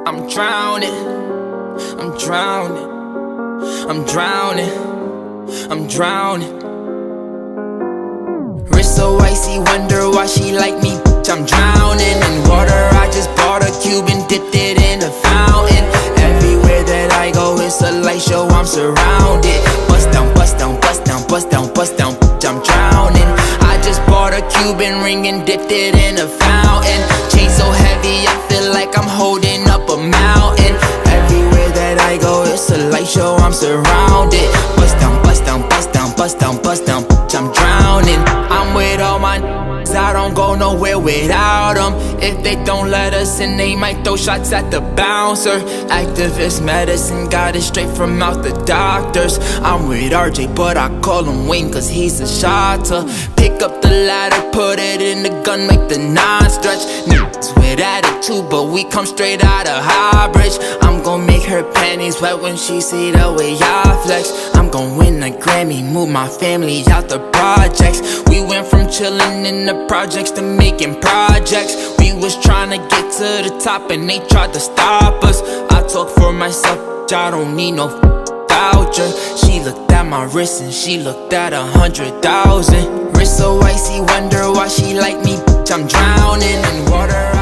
I'm drowning, I'm drowning, I'm drowning, I'm drowning. Wrist so icy, wonder why she like me. I'm drowning in water. I just bought a cube and dipped it in a fountain. Everywhere that I go, it's a light show. I'm surrounded. Bust down, bust down, bust down, bust down, bust down. I'm drowning. I just bought a Cuban ring and dipped it in a fountain. Chain so heavy, I feel like I'm holding up a mountain. Everywhere that I go, it's a light show. I'm surrounded. Bust down, bust down, bust down, bust down, bust down. I'm drowning. I'm with all my I don't go nowhere without them. If they don't let us in, they might throw shots at the bouncer. Activist medicine, got it straight from out the doctors. I'm with RJ, but I call him Wayne cause he's a shotter. Pick up the ladder, put it in the gun, make the non-stretch. Niggas with attitude, but we come straight out of Highbridge. I'm gon' make her panties wet when she see the way I flex. I'm gon' win a Grammy, move my family out the projects. We went from chillin' in the projects to making projects. We was tryna get to the top and they tried to stop us. I talk for myself, I don't need no voucher. She looked at my wrist and she looked at 100,000. Wrist so icy, wonder why she like me. I'm drowning in water.